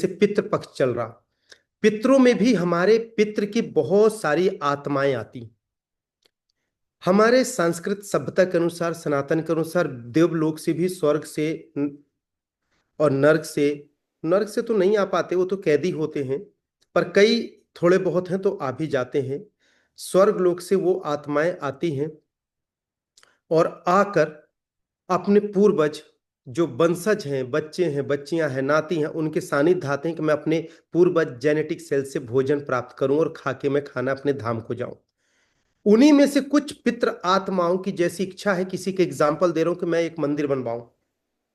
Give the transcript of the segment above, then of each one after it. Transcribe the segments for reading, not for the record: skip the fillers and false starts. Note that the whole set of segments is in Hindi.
जैसे पितृ पक्ष चल रहा, पितरों में भी हमारे पितृ की बहुत सारी आत्माएं आती। हमारे संस्कृत सभ्यता के अनुसार, सनातन के अनुसार, देवलोक से भी, स्वर्ग से और नर्क से तो नहीं आ पाते, वो तो कैदी होते हैं, पर कई थोड़े बहुत हैं तो आ भी जाते हैं। स्वर्ग लोक से वो आत्माएं आती हैं और आकर अपने पूर्वज जो वंशज हैं, बच्चे हैं, बच्चियां हैं, नाती हैं, उनके सानिध्य आते हैं कि मैं अपने पूर्वज जेनेटिक सेल से भोजन प्राप्त करूं और खा के मैं खाना अपने धाम को जाऊं। उन्हीं में से कुछ पितृ आत्माओं की जैसी इच्छा है, किसी के एग्जाम्पल दे रहा हूं कि मैं एक मंदिर बनवाऊं।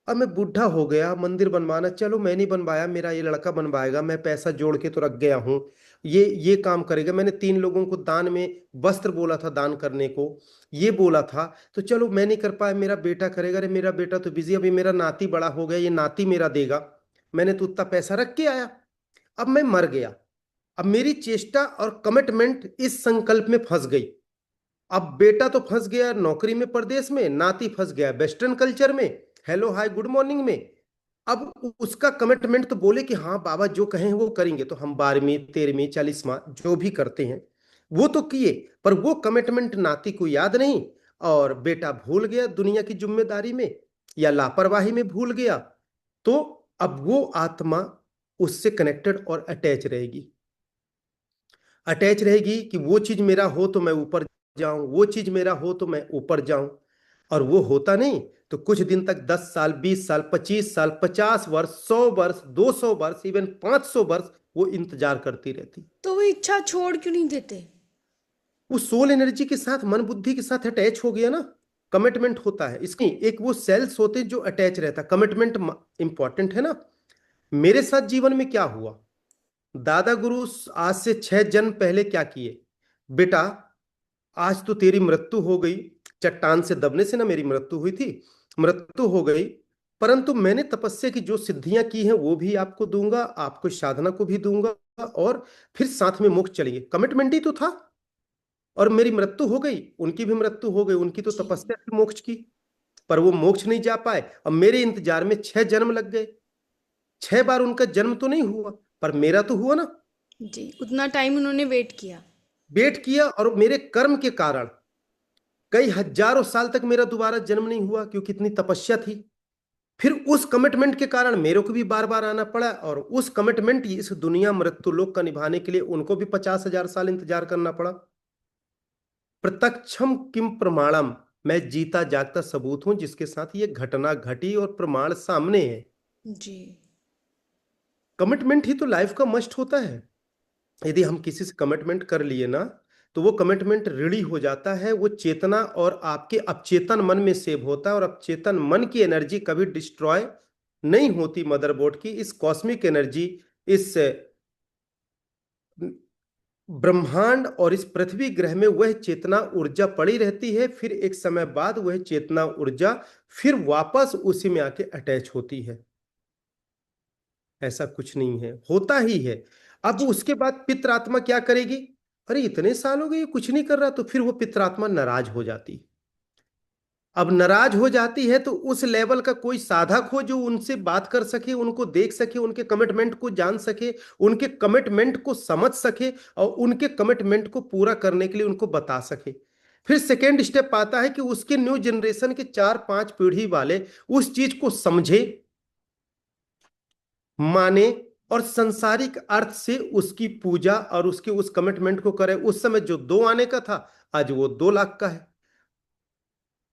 अब मैं बूढ़ा हो गया, मंदिर बनवाना, चलो मैं नहीं बनवाया, मेरा ये लड़का बनवाएगा, मैं पैसा जोड़ के तो रख गया हूँ, ये काम करेगा। मैंने 3 लोगों को दान में वस्त्र बोला था दान करने को, ये बोला था, तो चलो मैं नहीं कर पाया, मेरा बेटा करेगा। अरे मेरा बेटा तो बिजी, अभी मेरा नाती बड़ा हो गया, ये नाती मेरा देगा। मैंने तो उतना पैसा रख के आया, अब मैं मर गया। अब मेरी चेष्टा और कमिटमेंट इस संकल्प में फंस गई। अब बेटा तो फंस गया नौकरी में परदेश में, नाती फंस गया वेस्टर्न कल्चर में, हेलो हाय गुड मॉर्निंग में। अब उसका कमिटमेंट तो बोले कि हाँ बाबा जो कहें वो करेंगे, तो हम 12वीं 13वीं 40वां जो भी करते हैं वो तो किए, पर वो कमिटमेंट नाती को याद नहीं, और बेटा भूल गया दुनिया की जिम्मेदारी में या लापरवाही में भूल गया। तो अब वो आत्मा उससे कनेक्टेड और अटैच रहेगी कि वो चीज मेरा हो तो मैं ऊपर जाऊं, वो चीज मेरा हो तो मैं ऊपर जाऊं। और वो होता नहीं, तो कुछ दिन तक 10 साल, 20 साल, 25 साल, 50 वर्ष, 100 वर्ष, 200 वर्ष, इवन 500 वर्ष वो इंतजार करती रहती। तो वो इच्छा छोड़ क्यों नहीं देते? वो सोल एनर्जी के साथ, मन बुद्धि के साथ अटैच हो गया ना। कमिटमेंट होता है इसकी, एक वो सेल्स होते हैं जो अटैच रहता, कमिटमेंट इंपॉर्टेंट है ना। मेरे साथ जीवन में क्या हुआ, दादा गुरु आज से 6 जन्म पहले क्या किए, बेटा आज तो तेरी मृत्यु हो गई, चट्टान से दबने से ना मेरी मृत्यु हुई थी, मृत्यु हो गई, परंतु मैंने तपस्या की जो सिद्धियां की हैं वो भी आपको दूंगा, आपको साधना को भी दूंगा, और फिर साथ में मोक्ष चलेंगे। कमिटमेंट ही तो था। और मेरी मृत्यु हो गई, उनकी भी मृत्यु हो गई, उनकी तो जी। तपस्या थी मोक्ष की, पर वो मोक्ष नहीं जा पाए। अब मेरे इंतजार में 6 जन्म लग गए, 6 बार उनका जन्म तो नहीं हुआ, पर मेरा तो हुआ ना। जी, उतना टाइम उन्होंने वेट किया। वेट किया, और मेरे कर्म के कारण कई हजारों साल तक मेरा दोबारा जन्म नहीं हुआ, क्योंकि इतनी तपस्या थी। फिर उस कमिटमेंट के कारण मेरे को भी बार बार आना पड़ा, और उस कमिटमेंट, इस दुनिया मृत्यु लोक का निभाने के लिए उनको भी 50,000 साल इंतजार करना पड़ा। प्रत्यक्षम किम प्रमाणम, मैं जीता जागता सबूत हूं जिसके साथ ये घटना घटी और प्रमाण सामने है। जी। कमिटमेंट ही तो लाइफ का मस्ट होता है। यदि हम किसी से कमिटमेंट कर लिए ना, तो वो कमिटमेंट ऋणी हो जाता है, वो चेतना और आपके अवचेतन मन में सेव होता है, और अवचेतन मन की एनर्जी कभी डिस्ट्रॉय नहीं होती। मदरबोर्ड की इस कॉस्मिक एनर्जी, इस ब्रह्मांड और इस पृथ्वी ग्रह में वह चेतना ऊर्जा पड़ी रहती है, फिर एक समय बाद वह चेतना ऊर्जा फिर वापस उसी में आके अटैच होती है। ऐसा कुछ नहीं है, होता ही है। अब जी। उसके बाद पितरात्मा क्या करेगी, अरे इतने साल हो गए ये कुछ नहीं कर रहा, तो फिर वो पितरात्मा नाराज हो जाती। अब नाराज हो जाती है तो उस लेवल का कोई साधक हो जो उनसे बात कर सके, उनको देख सके, उनके कमिटमेंट को जान सके, उनके कमिटमेंट को समझ सके, और उनके कमिटमेंट को पूरा करने के लिए उनको बता सके। फिर सेकेंड स्टेप आता है कि उसके न्यू जनरेशन के 4-5 पीढ़ी वाले उस चीज को समझे, माने, और संसारिक अर्थ से उसकी पूजा और उसके उस कमिटमेंट को करे। उस समय जो 2 आने का था, आज वो 2 लाख का है।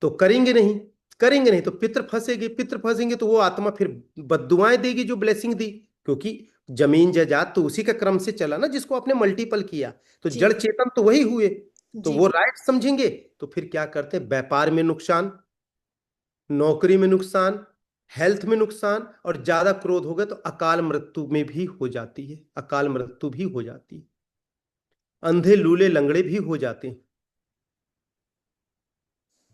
तो करेंगे नहीं तो पितृ फंसेंगे, तो वो आत्मा फिर बद्दुआएं देगी जो ब्लेसिंग दी, क्योंकि जमीन जायदाद तो उसी का क्रम से चला ना जिसको आपने मल्टीपल किया, तो जी। जड़ चेतन तो वही हुए। तो जी। वो राइट समझेंगे, तो फिर क्या करते हैं, व्यापार में नुकसान, नौकरी में नुकसान, हेल्थ में नुकसान, और ज्यादा क्रोध हो गया तो अकाल मृत्यु में भी हो जाती है, अकाल मृत्यु भी हो जाती है, अंधे लूले लंगड़े भी हो जाते हैं।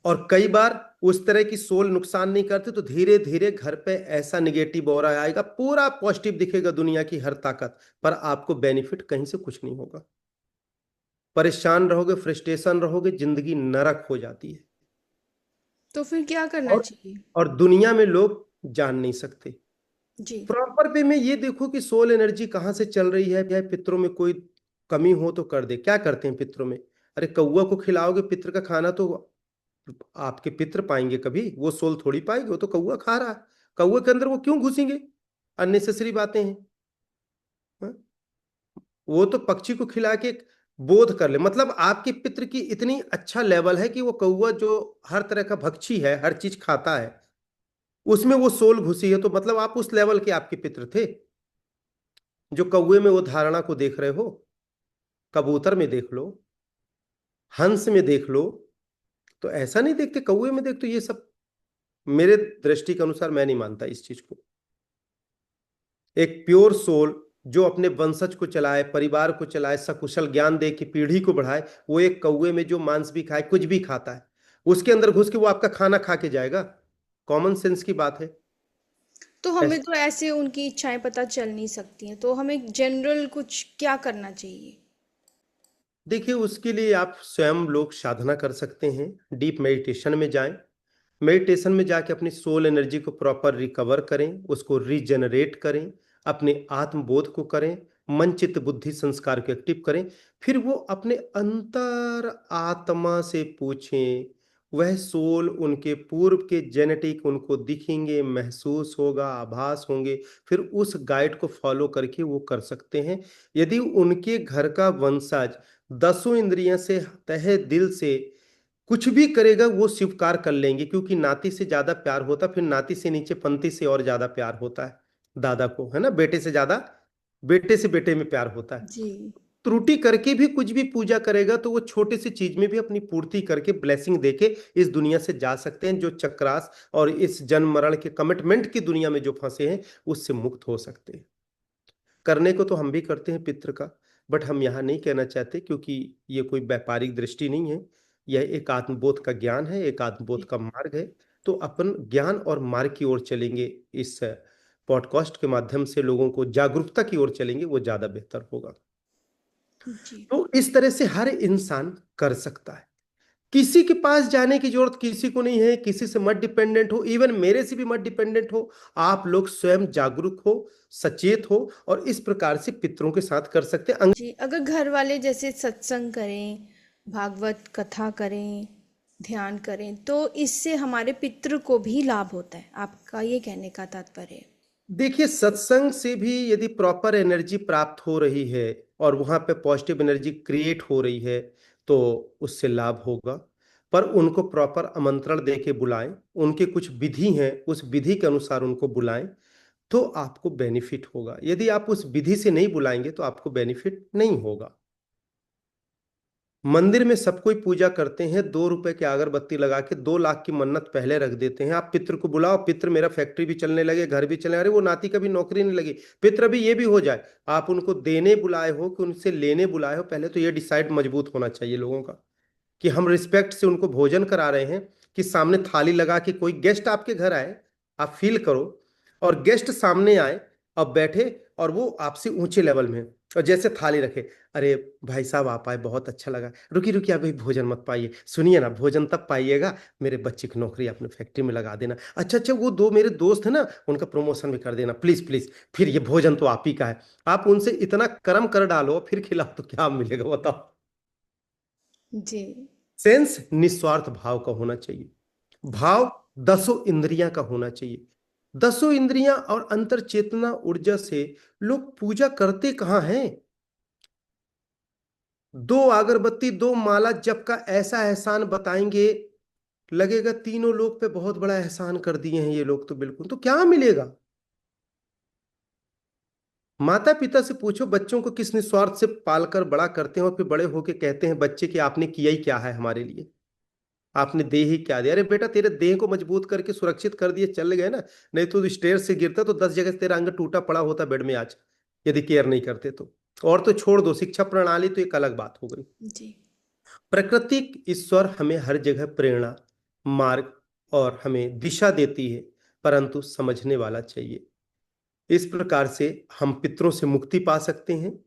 और कई बार उस तरह की सोल नुकसान नहीं करते, तो धीरे धीरे घर पे ऐसा निगेटिव ऑरा आएगा, पूरा पॉजिटिव दिखेगा दुनिया की हर ताकत, पर आपको बेनिफिट कहीं से कुछ नहीं होगा। परेशान रहोगे, फ्रस्ट्रेशन रहोगे, जिंदगी नरक हो जाती है। तो फिर क्या करना और चाहिए? और दुनिया में लोग जान नहीं सकते। जी। प्रॉपर वे में ये देखो कि सोल एनर्जी कहाँ से चल रही है। पितरों में कोई कमी हो तो कर दे। क्या करते हैं पितरों में? अरे कौवा को खिलाओगे पितर का खाना तो आपके पितर पाएंगे कभी? वो सोल थोड़ी पाएंगे, वो तो कौवा खा रहा है। कौवे के अंदर वो क्यों घुसेंगे? अननेसेसरी बातें हैं। हाँ? वो तो पक्षी को खिला के बोध कर ले। मतलब आपके पितर की इतनी अच्छा लेवल है कि वो कौवा जो हर तरह का भक्षी है, हर चीज खाता है, उसमें वो सोल घुसी है। तो मतलब आप उस लेवल के आपके पितर थे जो कौवे में वो धारणा को देख रहे हो। कबूतर में देख लो, हंस में देख लो, तो ऐसा नहीं देखते। कौवे में देख, तो ये सब मेरे दृष्टि के अनुसार मैं नहीं मानता इस चीज को। एक प्योर सोल जो अपने वंशज को चलाए, परिवार को चलाए, सकुशल ज्ञान दे के पीढ़ी को बढ़ाए, वो एक कौवे में जो मांस भी खाए, कुछ भी खाता है, उसके अंदर घुस के वो आपका खाना खा के जाएगा। कॉमन सेंस की बात है। तो हमें ऐस- तो ऐसे उनकी इच्छाएं पता चल नहीं सकती हैं, तो हमें जनरल कुछ क्या करना चाहिए? देखिए, उसके लिए आप स्वयं लोग साधना कर सकते हैं। डीप मेडिटेशन में जाएं। मेडिटेशन में जाके अपनी सोल एनर्जी को प्रॉपर रिकवर करें, उसको रीजनरेट करें, अपने आत्मबोध को करें, मन चित्त बुद्धि संस्कार को एक्टिव करें। फिर वो अपने अंतर आत्मा से पूछें। वह सोल उनके पूर्व के जेनेटिक उनको दिखेंगे, महसूस होगा, आभास होंगे। फिर उस गाइड को फॉलो करके वो कर सकते हैं। यदि उनके घर का वंशज दसों इंद्रियां से तहे दिल से कुछ भी करेगा, वो स्वीकार कर लेंगे, क्योंकि नाती से ज्यादा प्यार होता, फिर नाती से नीचे पंथी से और ज्यादा प्यार होता है। दादा को है ना, बेटे से ज्यादा बेटे से बेटे में प्यार होता है। जी। त्रुटि करके भी कुछ भी पूजा करेगा तो वो छोटी सी चीज में भी अपनी पूर्ति करके ब्लेसिंग देके इस दुनिया से जा सकते हैं। जो चक्रास और इस जन्म मरण के कमिटमेंट की दुनिया में जो फंसे हैं, उससे मुक्त हो सकते हैं। करने को तो हम भी करते हैं पितृ का, बट हम यहाँ नहीं कहना चाहते, क्योंकि ये कोई व्यापारिक दृष्टि नहीं है। यह एक आत्मबोध का ज्ञान है, एक आत्मबोध का मार्ग है। तो अपन ज्ञान और मार्ग की ओर चलेंगे, इस पॉडकास्ट के माध्यम से लोगों को जागरूकता की ओर चलेंगे, वो ज्यादा बेहतर होगा। जी। तो इस तरह से हर इंसान कर सकता है। किसी के पास जाने की जरूरत किसी को नहीं है। किसी से मत डिपेंडेंट हो, इवन मेरे से भी मत डिपेंडेंट हो। आप लोग स्वयं जागरूक हो, सचेत हो, और इस प्रकार से पितरों के साथ कर सकते हैं। जी, अगर घर वाले जैसे सत्संग करें, भागवत कथा करें, ध्यान करें, तो इससे हमारे पितृ को भी लाभ होता है, आपका ये कहने का तात्पर्य है? देखिए, सत्संग से भी यदि प्रॉपर एनर्जी प्राप्त हो रही है और वहां पे पॉजिटिव एनर्जी क्रिएट हो रही है, तो उससे लाभ होगा। पर उनको प्रॉपर आमंत्रण दे के बुलाएं। उनके कुछ विधि हैं, उस विधि के अनुसार उनको बुलाएं, तो आपको बेनिफिट होगा। यदि आप उस विधि से नहीं बुलाएंगे तो आपको बेनिफिट नहीं होगा। मंदिर में सब कोई पूजा करते हैं, 2 रुपए की अगरबत्ती लगा के 2 लाख की मन्नत पहले रख देते हैं। आप पितृ को बुलाओ, पितृ मेरा फैक्ट्री भी चलने लगे, घर भी चलने, अरे वो नाती का भी नौकरी नहीं लगी, पितृ भी ये भी हो जाए। आप उनको देने बुलाए हो कि उनसे लेने बुलाए हो? पहले तो ये डिसाइड मजबूत होना चाहिए लोगों का कि हम रिस्पेक्ट से उनको भोजन करा रहे हैं। कि सामने थाली लगा के कोई गेस्ट आपके घर आए, आप फील करो, और गेस्ट सामने आए, अब बैठे, और वो आपसे ऊंचे लेवल में हैं, और जैसे थाली रखे, अरे भाई साहब आप आए, बहुत अच्छा लगा, रुकिए रुकिए अभी भोजन मत पाइए, सुनिए ना, भोजन तब पाइएगा, मेरे बच्चे की नौकरी अपने फैक्ट्री में लगा देना। अच्छा अच्छा, वो दो मेरे दोस्त हैं ना, उनका प्रमोशन भी कर देना, प्लीज प्लीज, फिर ये भोजन तो आप ही का है। आप उनसे इतना कर्म कर डालो, फिर खिलाओ, तो क्या मिलेगा बताओ? जी। सेंस निस्वार्थ भाव का होना चाहिए। भाव दसों इंद्रियां का होना चाहिए। दसों इंद्रियां और अंतर चेतना ऊर्जा से लोग पूजा करते कहाँ हैं? 2 अगरबत्ती 2 माला जप का ऐसा एहसान बताएंगे, लगेगा तीनों लोग पे बहुत बड़ा एहसान कर दिए हैं ये लोग। तो बिल्कुल, तो क्या मिलेगा? माता पिता से पूछो, बच्चों को किस निस्वार्थ से पालकर बड़ा करते हैं, और फिर बड़े होके कहते हैं बच्चे कि आपने किया ही क्या है हमारे लिए, आपने दे ही क्या दिया? अरे बेटा, तेरे देह को मजबूत करके सुरक्षित कर दिए, चल गए ना। नहीं तो स्टेयर से गिरता तो 10 जगह से तेरा अंग टूटा पड़ा होता बेड में आज, यदि केयर नहीं करते तो। और तो छोड़ दो, शिक्षा प्रणाली तो एक अलग बात हो गई। जी। प्राकृतिक ईश्वर हमें हर जगह प्रेरणा, मार्ग और हमें दिशा देती है, परंतु समझने वाला चाहिए। इस प्रकार से हम पितरों से मुक्ति पा सकते हैं।